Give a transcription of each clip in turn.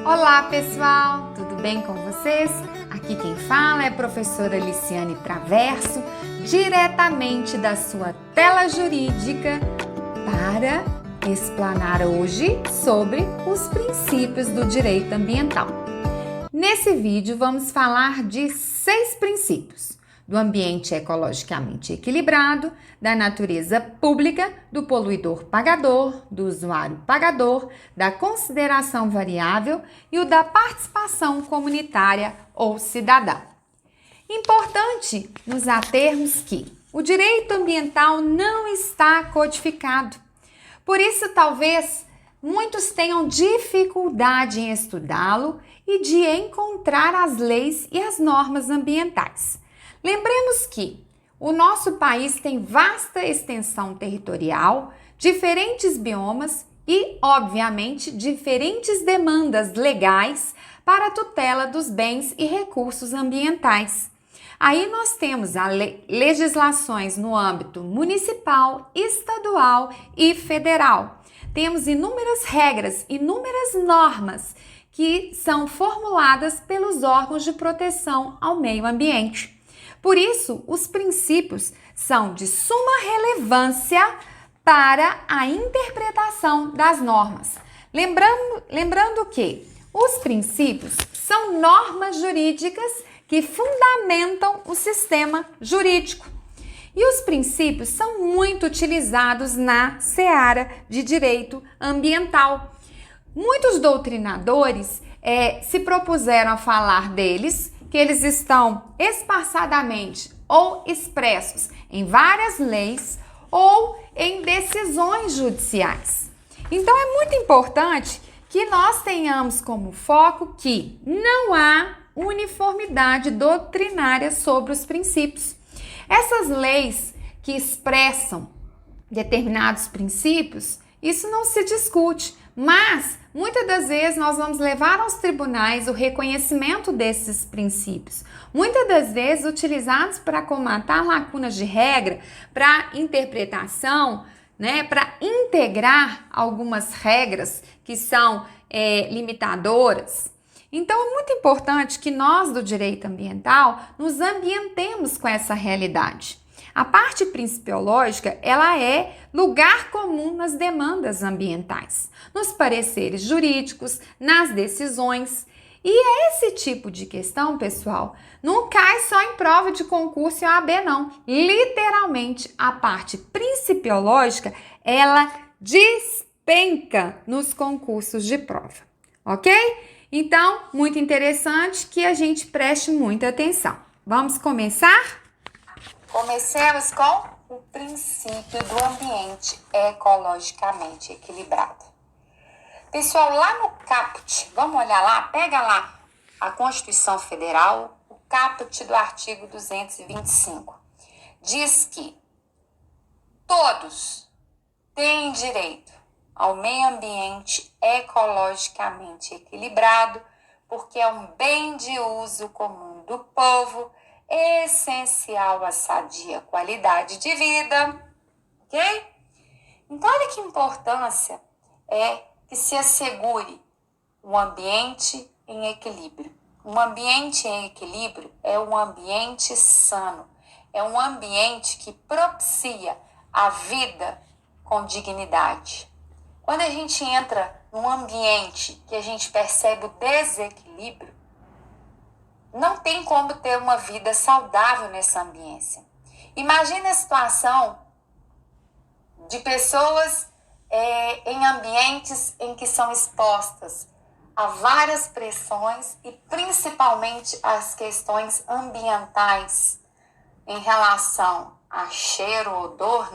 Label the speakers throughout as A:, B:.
A: Olá pessoal, tudo bem com vocês? Aqui quem fala é a professora Liciane Traverso, diretamente da sua tela jurídica, para explanar hoje sobre os princípios do direito ambiental. Nesse vídeo vamos falar de 6 princípios: do ambiente ecologicamente equilibrado, da natureza pública, do poluidor pagador, do usuário pagador, da consideração variável e o da participação comunitária ou cidadã. Importante nos atermos que o direito ambiental não está codificado. Por isso, talvez muitos tenham dificuldade em estudá-lo e de encontrar as leis e as normas ambientais. Lembremos que o nosso país tem vasta extensão territorial, diferentes biomas e, obviamente, diferentes demandas legais para a tutela dos bens e recursos ambientais. Aí nós temos legislações no âmbito municipal, estadual e federal. Temos inúmeras regras, inúmeras normas que são formuladas pelos órgãos de proteção ao meio ambiente. Por isso, os princípios são de suma relevância para a interpretação das normas. Lembrando que os princípios são normas jurídicas que fundamentam o sistema jurídico. E os princípios são muito utilizados na seara de direito ambiental. Muitos doutrinadores se propuseram a falar deles, que eles estão espaçadamente ou expressos em várias leis ou em decisões judiciais. Então é muito importante que nós tenhamos como foco que não há uniformidade doutrinária sobre os princípios. Essas leis que expressam determinados princípios, isso não se discute, mas muitas das vezes nós vamos levar aos tribunais o reconhecimento desses princípios, muitas das vezes utilizados para comatar lacunas de regra, para interpretação, para integrar algumas regras que são limitadoras. Então é muito importante que nós do direito ambiental nos ambientemos com essa realidade. A parte principiológica, ela é lugar comum nas demandas ambientais, nos pareceres jurídicos, nas decisões. E esse tipo de questão, pessoal, não cai só em prova de concurso e OAB, não. Literalmente, a parte principiológica, ela despenca nos concursos de prova, ok? Então, muito interessante que a gente preste muita atenção. Vamos começar?
B: Comecemos com o princípio do ambiente ecologicamente equilibrado. Pessoal, lá no caput, vamos olhar lá, pega lá a Constituição Federal, o caput do artigo 225. Diz que todos têm direito ao meio ambiente ecologicamente equilibrado, porque é um bem de uso comum do povo, essencial à sadia qualidade de vida, ok? Então, olha que importância é que se assegure um ambiente em equilíbrio. Um ambiente em equilíbrio é um ambiente sano, é um ambiente que propicia a vida com dignidade. Quando a gente entra num ambiente que a gente percebe o desequilíbrio, não tem como ter uma vida saudável nessa ambiência. Imagine a situação de pessoas em ambientes em que são expostas a várias pressões e principalmente as questões ambientais em relação a cheiro, odor,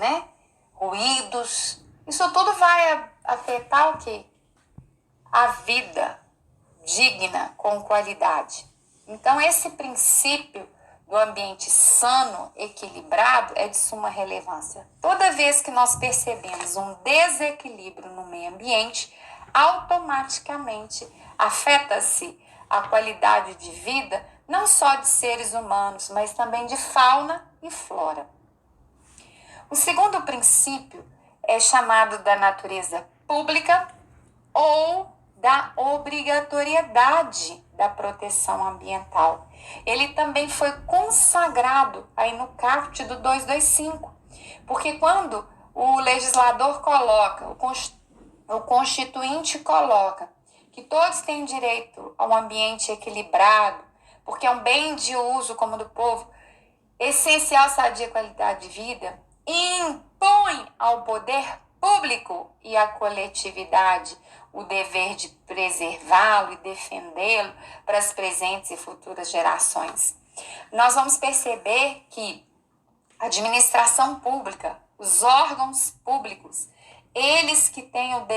B: ruídos. Isso tudo vai afetar o quê? A vida digna, com qualidade. Então, esse princípio do ambiente sano, equilibrado, é de suma relevância. Toda vez que nós percebemos um desequilíbrio no meio ambiente, automaticamente afeta-se a qualidade de vida, não só de seres humanos, mas também de fauna e flora. O segundo princípio é chamado da natureza pública ou da obrigatoriedade da proteção ambiental. Ele também foi consagrado aí no caput do 225, porque quando o legislador coloca, o constituinte coloca que todos têm direito a um ambiente equilibrado, porque é um bem de uso comum do povo, essencial, sadia e qualidade de vida, e impõe ao poder público e à coletividade o dever de preservá-lo e defendê-lo para as presentes e futuras gerações. Nós vamos perceber que a administração pública, os órgãos públicos, eles que têm o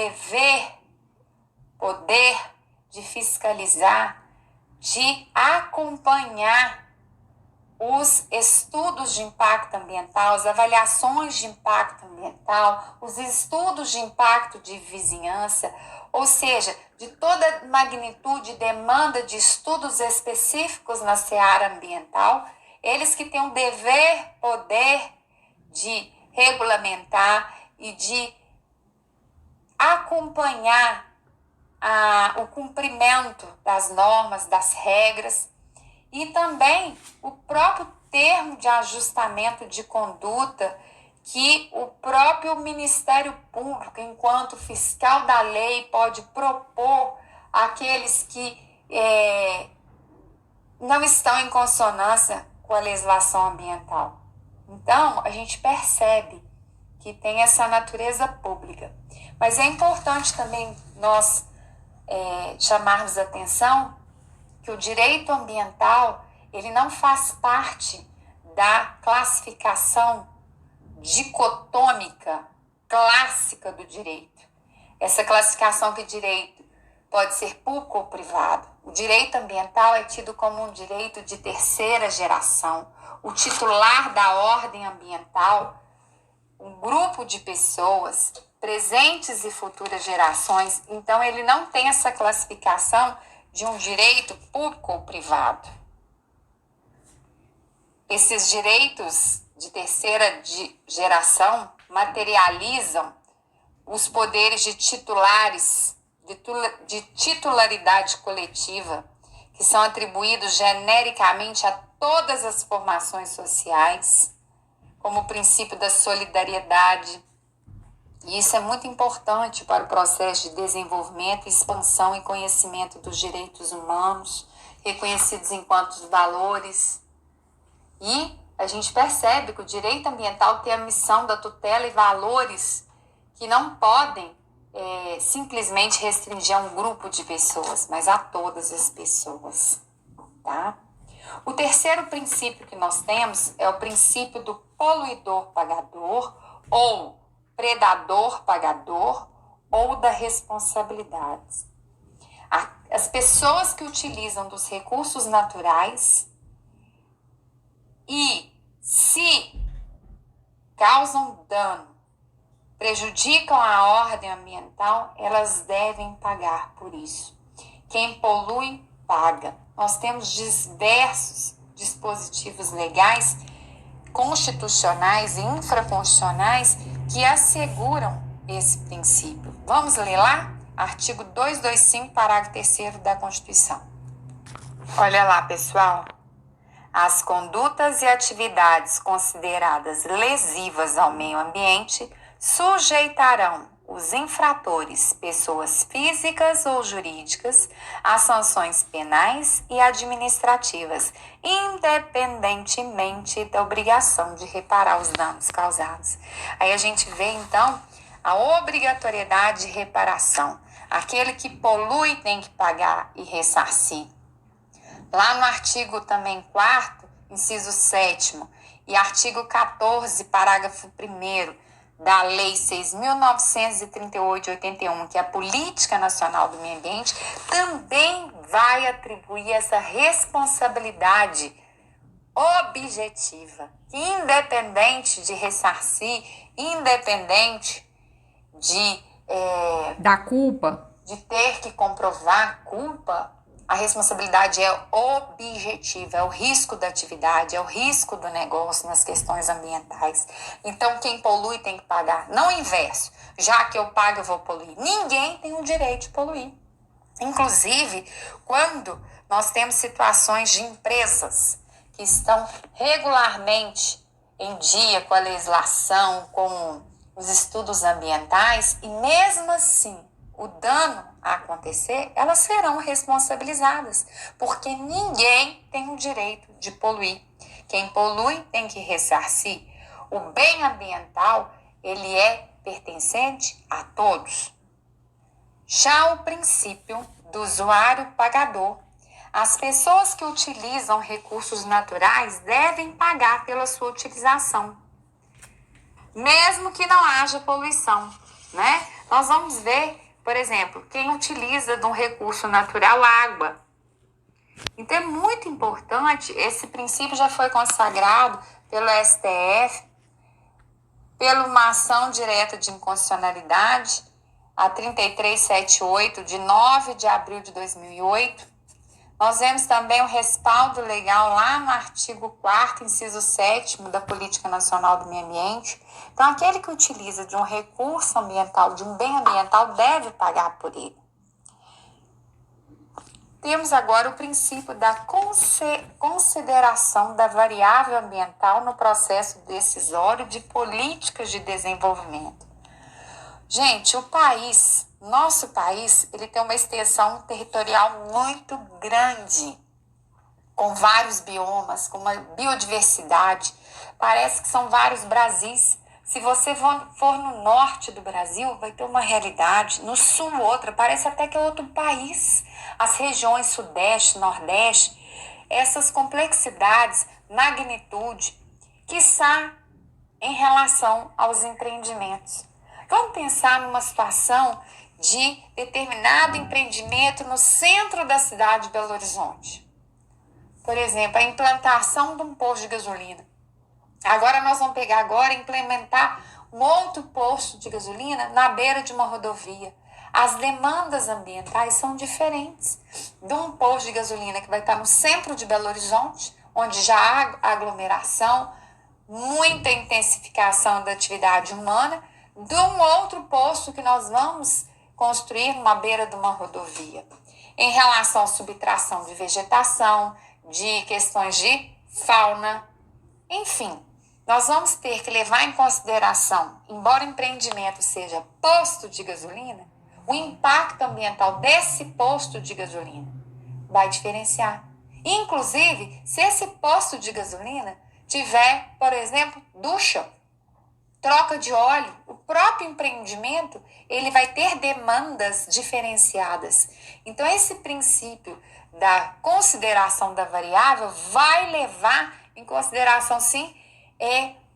B: poder de fiscalizar, de acompanhar os estudos de impacto ambiental, as avaliações de impacto ambiental, os estudos de impacto de vizinhança, ou seja, de toda magnitude e demanda de estudos específicos na seara ambiental, eles que têm o poder de regulamentar e de acompanhar o cumprimento das normas, das regras, e também o próprio termo de ajustamento de conduta que o próprio Ministério Público, enquanto fiscal da lei, pode propor àqueles que não estão em consonância com a legislação ambiental. Então, a gente percebe que tem essa natureza pública. Mas é importante também nós chamarmos a atenção que o direito ambiental, ele não faz parte da classificação dicotômica clássica do direito. Essa classificação que direito pode ser público ou privado. O direito ambiental é tido como um direito de terceira geração. O titular da ordem ambiental, um grupo de pessoas, presentes e futuras gerações, então ele não tem essa classificação de um direito público ou privado. Esses direitos de terceira geração materializam os poderes de titularidade coletiva, que são atribuídos genericamente a todas as formações sociais, como o princípio da solidariedade. E isso é muito importante para o processo de desenvolvimento, expansão e conhecimento dos direitos humanos, reconhecidos enquanto valores. E a gente percebe que o direito ambiental tem a missão da tutela e valores que não podem simplesmente restringir a um grupo de pessoas, mas a todas as pessoas. Tá? O terceiro princípio que nós temos é o princípio do poluidor-pagador, ou predador-pagador, ou da responsabilidade. As pessoas que utilizam dos recursos naturais e se causam dano, prejudicam a ordem ambiental, elas devem pagar por isso. Quem polui, paga. Nós temos diversos dispositivos legais, constitucionais e infraconstitucionais que asseguram esse princípio. Vamos ler lá? Artigo 225, parágrafo 3º da Constituição. Olha lá, pessoal. As condutas e atividades consideradas lesivas ao meio ambiente sujeitarão os infratores, pessoas físicas ou jurídicas, a sanções penais e administrativas, independentemente da obrigação de reparar os danos causados. Aí a gente vê, então, a obrigatoriedade de reparação. Aquele que polui tem que pagar e ressarcir. Lá no artigo também 4º, inciso 7º, e artigo 14, parágrafo 1º, da Lei 6.938 de 81, que é a Política Nacional do Meio Ambiente, também vai atribuir essa responsabilidade objetiva, que independente de ressarcir, independente
A: da culpa,
B: de ter que comprovar a culpa, a responsabilidade é objetiva, é o risco da atividade, é o risco do negócio nas questões ambientais. Então, quem polui tem que pagar, não o inverso. Já que eu pago, eu vou poluir. Ninguém tem o direito de poluir. Inclusive, quando nós temos situações de empresas que estão regularmente em dia com a legislação, com os estudos ambientais, e mesmo assim o dano a acontecer, elas serão responsabilizadas, porque ninguém tem o direito de poluir. Quem polui tem que ressarcir. O bem ambiental, ele é pertencente a todos. Já o princípio do usuário pagador, as pessoas que utilizam recursos naturais devem pagar pela sua utilização, mesmo que não haja poluição, né? Nós vamos ver, por exemplo, quem utiliza de um recurso natural, água. Então é muito importante, esse princípio já foi consagrado pelo STF, pela uma ação direta de inconstitucionalidade, a 3378, de 9 de abril de 2008. Nós vemos também o respaldo legal lá no artigo 4º, inciso 7º da Política Nacional do Meio Ambiente. Então, aquele que utiliza de um recurso ambiental, de um bem ambiental, deve pagar por ele. Temos agora o princípio da consideração da variável ambiental no processo decisório de políticas de desenvolvimento. Gente, nosso país, ele tem uma extensão territorial muito grande, com vários biomas, com uma biodiversidade. Parece que são vários Brasis. Se você for no norte do Brasil, vai ter uma realidade, no sul outra, parece até que é outro país. As regiões sudeste, nordeste, essas complexidades, magnitude, quiçá em relação aos empreendimentos. Vamos pensar numa situação de determinado empreendimento no centro da cidade de Belo Horizonte. Por exemplo, a implantação de um posto de gasolina. Agora nós vamos pegar e implementar um outro posto de gasolina na beira de uma rodovia. As demandas ambientais são diferentes. De um posto de gasolina que vai estar no centro de Belo Horizonte, onde já há aglomeração, muita intensificação da atividade humana, de um outro posto que nós vamos construir numa beira de uma rodovia. Em relação à subtração de vegetação, de questões de fauna, enfim, nós vamos ter que levar em consideração, embora o empreendimento seja posto de gasolina, o impacto ambiental desse posto de gasolina vai diferenciar. Inclusive, se esse posto de gasolina tiver, por exemplo, ducha, troca de óleo, o próprio empreendimento, ele vai ter demandas diferenciadas. Então, esse princípio da consideração da variável vai levar em consideração, sim,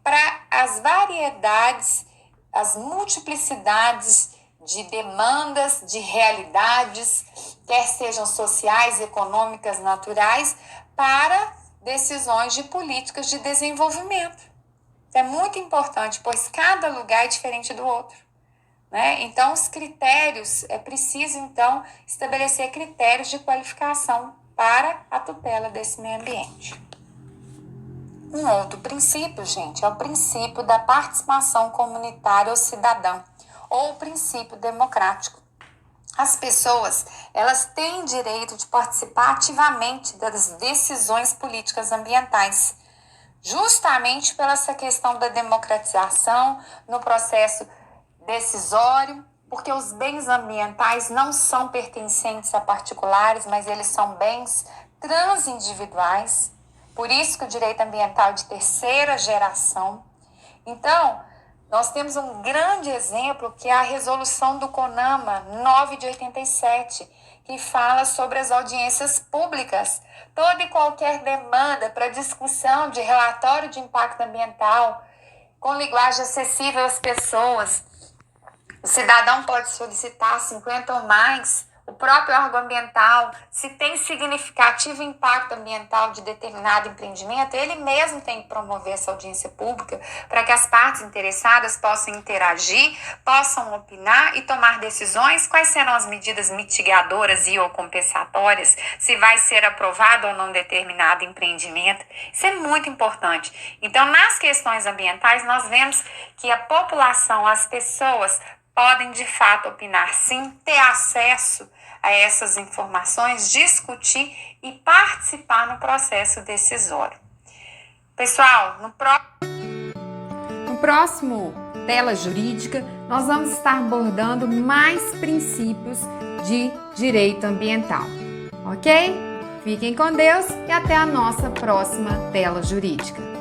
B: para as variedades, as multiplicidades de demandas, de realidades, quer sejam sociais, econômicas, naturais, para decisões de políticas de desenvolvimento. É muito importante, pois cada lugar é diferente do outro, né? Então, os critérios, é preciso, então, estabelecer critérios de qualificação para a tutela desse meio ambiente. Um outro princípio, gente, é o princípio da participação comunitária ou cidadã, ou o princípio democrático. As pessoas, elas têm direito de participar ativamente das decisões políticas ambientais, justamente pela essa questão da democratização no processo decisório, porque os bens ambientais não são pertencentes a particulares, mas eles são bens transindividuais. Por isso que o direito ambiental é de terceira geração. Então, nós temos um grande exemplo que é a resolução do CONAMA 9 de 87, que fala sobre as audiências públicas. Toda e qualquer demanda para discussão de relatório de impacto ambiental, com linguagem acessível às pessoas, o cidadão pode solicitar 50 ou mais, o próprio órgão ambiental, se tem significativo impacto ambiental de determinado empreendimento, ele mesmo tem que promover essa audiência pública para que as partes interessadas possam interagir, possam opinar e tomar decisões, quais serão as medidas mitigadoras e ou compensatórias, se vai ser aprovado ou não determinado empreendimento. Isso é muito importante. Então, nas questões ambientais, nós vemos que a população, as pessoas, podem de fato opinar sim, ter acesso a a essas informações, discutir e participar no processo decisório. Pessoal,
A: no próximo Tela Jurídica, nós vamos estar abordando mais princípios de direito ambiental, ok? Fiquem com Deus e até a nossa próxima Tela Jurídica.